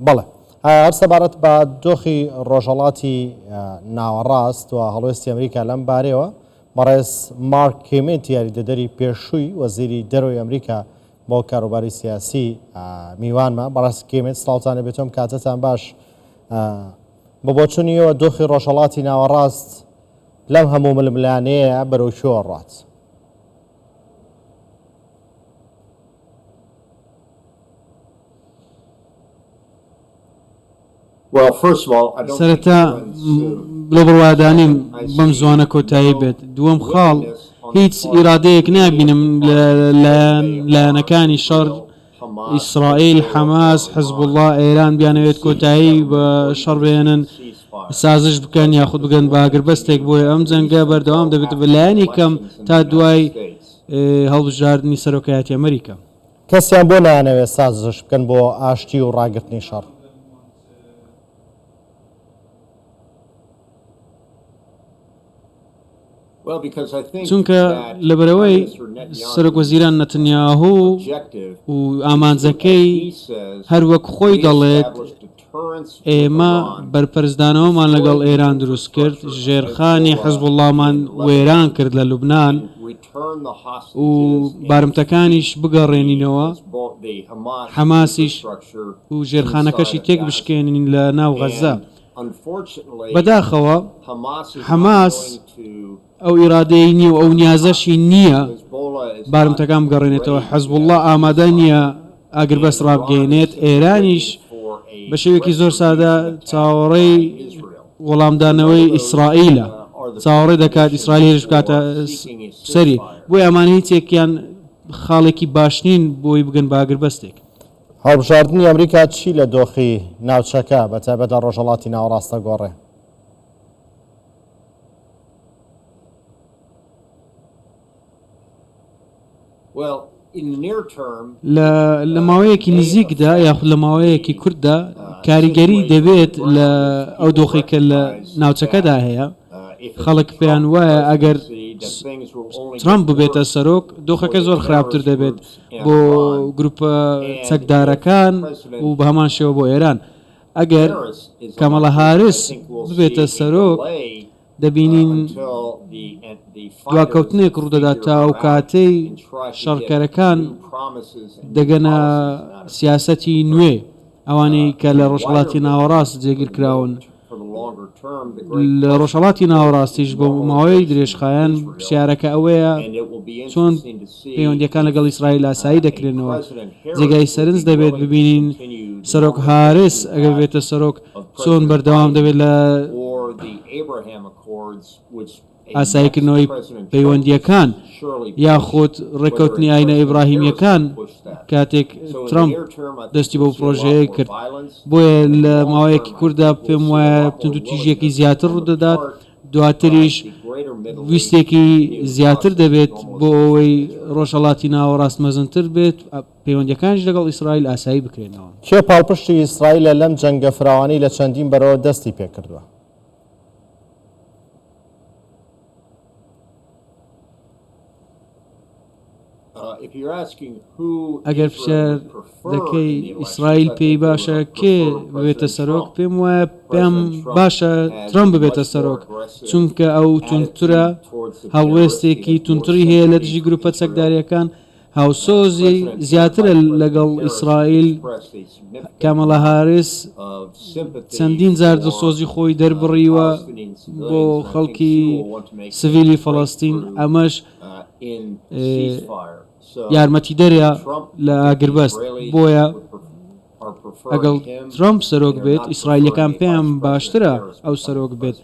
بەڵێ هەر سەبارەت بە دۆخی ڕۆژهەڵاتی ناوەڕاست و هەڵوێستی ئەمریکا لەم بارەوە بەڕێز مارک کێمێت یاریدەدەری پێشووی وەزیری دەرەوەی ئەمریکا بۆ کاروباری سیاسی میوانمە. بەڕێز کێمێت سڵاوتانە بێتۆم، کاتتان باش. بە بۆچوونیەوە دۆخی ڕۆژهەڵاتی ناوەڕاست لەم هەموو ململانەیە بەرەو شۆ ڕات؟ سەرەتا لە بڕوادانیم بەم زوانە کۆتایی بێت. دووەم خاڵ هیچ ئیرادەیەک نابینم لایەنەکانی شەڕ ئیسرائیل، حەماس، حزب الله، ئێران بیانەوێت کۆتایی بە شەڕ بێنن، سازش بکەن یاخود بگەن بە ئاگربەستێک بۆی ئەم جەنگە بەردەوام دەبێت بە لایەنی کەم تا دوای هەڵبژاردننی سەرۆکایەتی ئەمریکا. کەسیان بۆ نایانەوێت سازش بکەن بۆ ئاشتی و ڕاگررتنی شەڕ؟ چونکە لەبەرەوەی سەرۆکوەزیران نەتەنیاهوو و ئامانجەکەی هەروەک خۆی دەڵێت ئێمە بەرپەرزدانەوەمان لەگەڵ ئێران دروست کرد، ژێرخانی حزب اللهمان وێران کرد لە لوبنان و بارمتەکانیش بگەڕێنینەوە، حەماسیش و ژێرخانەکەشی تێک بشکێنین لە ناو غەزە. بەداخەوە حەماس ئەو ئیرادەی نییە و ئەو نیازەشی نییە بارمتەکان بگەڕێنێتەوە. حەزب الله ئامادە نییە ئاگربەست ڕابگەێنێت. ئێرانیش بە شێوێکی زۆر سادە چاوەڕێی وەڵامدانەوەی ئیسرائیلە، چاوەڕێ دەکات ئیسرائیل هێرش بکاتە سەری. بۆی ئەمانە هیچێکیان خاڵێکی باشنین بۆی بگەن بە ئاگربەستێک. هەڵبژاردننی ئەمریکا چی لە دۆخی ناوچەکە بەتایبەتە ڕۆژهەڵاتی ناوەڕاستە گۆڕێ؟ لە ماوەیەکی نزیکدا یاخود لە ماوەیەکی کوورتدا کاریگەری دەبێت لە ئەو دۆخی کە لە ناوچەکەدا هەیە. خەڵک پێیان وایە ئەگەر ترامپ ببێتە سەرۆک دۆخەکە زۆر خراپتر دەبێت بۆ گروپە چەکدارەکان و بە هەمان شێوە بۆ ئێران. ئەگەر کەمەڵە هاریس ببێتە سەرۆک دەبینین دواکەوتنێک ڕوودەدات تا ئەو کاتەی شەڕکەرەکان دەگەنە سیاسەتی نوێ، ئەوانەی کە لە ڕۆژهەڵاتی ناوەڕاست جێگیر کراون. لە ڕۆژهەڵاتی ناوەڕاستیش بۆ ماوەی درێژخایەن پرسیارەکە ئەوەیە چۆن پەیوەندیەکان لەگەڵ ئیسرائیل ئاسایی دەکرێنەوە. جێگای سەرنج دەبێت ببینین سەرۆک هاریس ئەگەر بێتە سەرۆک چۆن بەردەوام دەبێت لە ئاساییکردنەوەی پەیوەندیەکان یاخود ڕێکەوتنی ئاینە ئیبراهیمیەکان کاتێک ترامپ دەستی بۆ پرۆژەیە کرد. بۆیە لە ماوەیەکی کوورتدا پێم وایە تند و تیژێکی زیاتر ڕوودەدات، دواتریش ویستێکی زیاتر دەبێت بۆ ئەوەی ڕۆژهەڵاتی ناوەڕاست مەزنتر بێت، پەیوەندیەکانش لەگەڵ ئیسرائیل ئاسایی بکرێنەوە. کێ پاڵپشتی ئیسرائیلە لەم جەنگە فراوانی لە چەندین بەرەوە دەستی پێ کردووە؟ ئەگەر پرسیار دەکەی ئیسرائیل پێی باشە کێ ببێتە سەرۆک، پێم وایە پێم باشە ترامپ ببێتە سەرۆک، چونکە ئەو تونترە هەڵوێستێکی تونتری هەیە لە دژی گروپە چەکداریەکان، هاوسۆزی زیاترە لەگەڵ ئیسرائیل. کامەڵە هاریس چەندین جار دڵسۆزی خۆی دەربڕیوە بۆ خەڵکی سڤیلی فەڵەستین، ئەمەش یارمەتی دەرە لە ئاگربەست. بۆیە ئەگەڵ ترامپ سەرۆک بێت ئیسرائیلەکان پێیان باشترە ئەو سەرۆک بێت،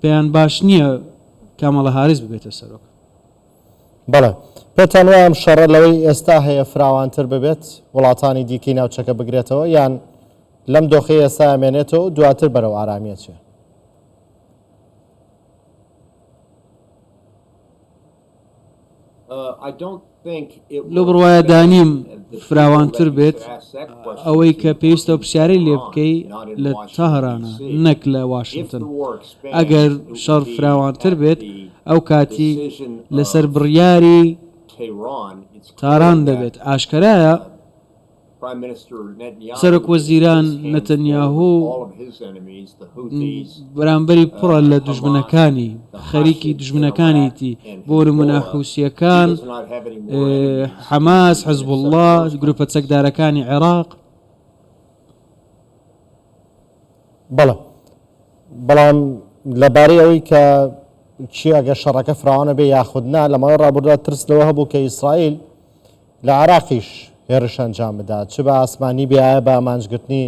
پێیان باش نییە کامەڵە هاریس ببێتە سەرۆک. بەڵێ پێتان وایە ئەم شەڕە لەوەی ئێستا هەیە فراوانتر ببێت، وڵاتانی دیکەی ناوچەکە بگرێتەوە، یان لەم دۆخی ئێستا ئەمێنێتەوە دواتر بەرەو ئارامیە چێ؟ لە بڕوایە دانیم فراوانتر بێت، ئەوەی کە پێویستە پرسیارەی لێ بکەی لە تەهرانە نەک لە واشنگتن. ئەگەر شەڕ فراوانتر بێت ئەو کاتی لەسەر بڕیاری تاران دەبێت. ئاشکرایە سەرۆک وەزیران نەتەنیاهو بەرامبەری پڕە لە دوژمنەکانی خەریکی دوژمنەکانیتی بۆ نمونە حوسیەکان، حەماس، حزب الله، گروپە چەکدارەکانی عێراق. بەڵام لەبارەی ئەوەی کە چی ئەگە شەڕەکە فراوانە بێ یاخودنا لەمەوەی ڕابردووە ترس لەوە هەبوو کە ئیسرائیل لە عێراقیش هێرش ئەنجام بدات، چ بە ئاسمانی بێایە بە ئامانجگرتنی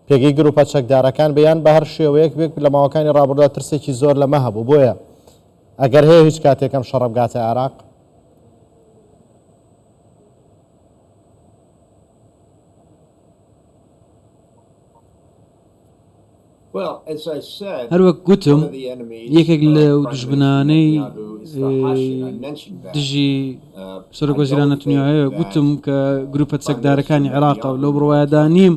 پێگەی گروپە چەکدارەکان بەیان بە هەر شێوەیەک بێک لە ماوەکانی ڕابردووە ترسێکی زۆر لەمە هەبوو. بۆیە ئەگەر هەیە هیچ کاتێکم شەڕە بگاتە عێراق هەروەک گوتم یەکێک لە دوژمنانەی دژی سەرۆک وەزیران نەتەنیاهویە گوتم کە گروپە چەکدارەکانی عێراق و لەو بڕواایەدا نیم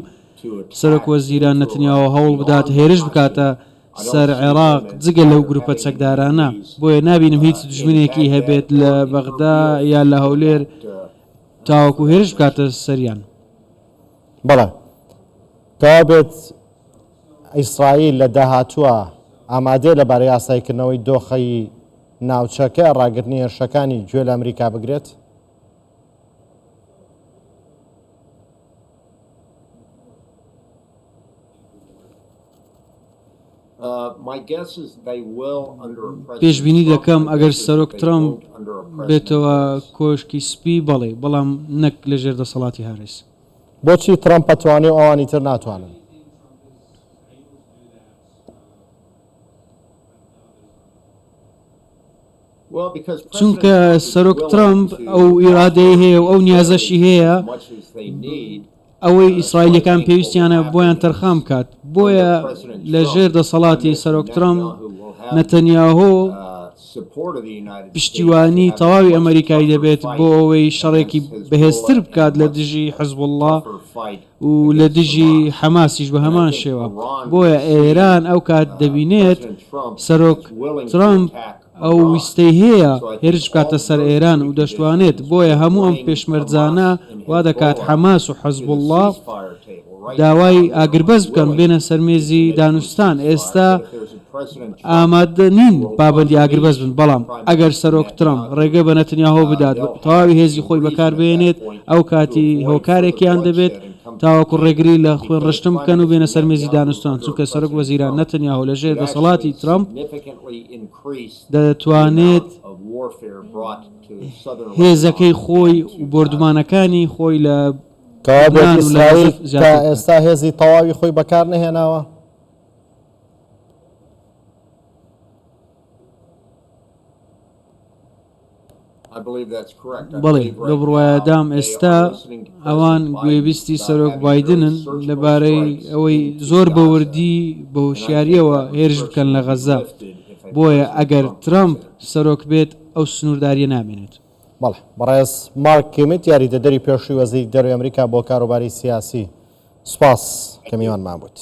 سەرۆک وەزیران نەتەنیاهو هەوڵ بدات هێرش بکاتە سەر عێراق جگە لەو گروپە چەکدارانە. بۆیە نابینم هیچ دوژمنێکی هەبێت لە بەغدا یان لە هەولێر تاوەکو هێرش بکاتە سەریان. بەڵێ تا بێت ئیسرائیل لە داهاتووە ئامادەیە لەبارەی یاسایکردنەوەی دۆخەی ناوچەکە ڕاگررتنی هێرشەکانی گوێ لە ئەمریکا بگرێت؟ پێشبینی دەکەم ئەگەر سەرۆک ترامپ بێتەوە کۆشکی سپی بەڵێ، بەڵام نەک لە ژێر دەسەڵاتی هاریس. بۆچی ترامپ ئەتوانێت و ئەوانی تر ناتوانن؟ چونکە سەرۆک ترامپ ئەو ئیرادەی هەیە و ئەو نیازەشی هەیە ئەوەی ئیسرائیلەکان پێویستیانە بۆیان تەرخام کات. بۆیە لە ژێر دەسەڵاتی سەرۆک ترامپ نەتەنیاهو پشتیوانی تەواوی ئەمریکای دەبێت بۆ ئەوەی شەڕێکی بەهێزتر بکات لە دژی حزب الله و لە دژی حەماسیش بە هەمان شێوە. بۆیە ئێران ئەو کات دەبینێت سەرۆک ترامپ ئەو ویستەی هەیە هێرش بکاتە سەر ئێران و دەشتوانێت. بۆیە هەموو ئەم پێشمەرجانە وا دەکات حەماس و حزب الله داوای ئاگربەز بکەن بێنە سەرمێزی دانوستان. ئێستا ئامادە نین پابەندی ئاگربەز بن، بەڵام ئەگەر سەرۆک ترامپ ڕێگە بە نەتەنیاهو بدات تەواوی هێزی خۆی بەکاربێنێت ئەو کاتی هۆکارێکیان دەبێت تاوەکو ڕێگری لە خوێن ڕشتم بکەن و بێنە سەرمێزی دانوستان. چونکە سەرۆک وەزیران نەتەنیاهو لە ژێر دەسەڵاتی ترامپ دەتوانێت هێزەکەی خۆی و بردومانەکانی خۆی لە ئیسرائیل تا ئێستا هێزی تەواوی خۆی بەکار نهێناوە. بەڵێ لە بڕواایەدام ئێستا ئەوان گوێبیستی سەرۆک بایدنن لەبارەی ئەوەی زۆر بەوردی بە هوشیاریەوە هێرش بکەن لە غەزا. بۆیە ئەگەر ترامپ سەرۆک بێت ئەو سنوورداریە نامێنێت. بەڵێ بەڕێز مارک کیمیت یاریدەدەری پێشووی وەزیری دەرەوەی ئەمریکا بۆ کاروباری سیاسی، سوپاس کە میوانمان بوویت.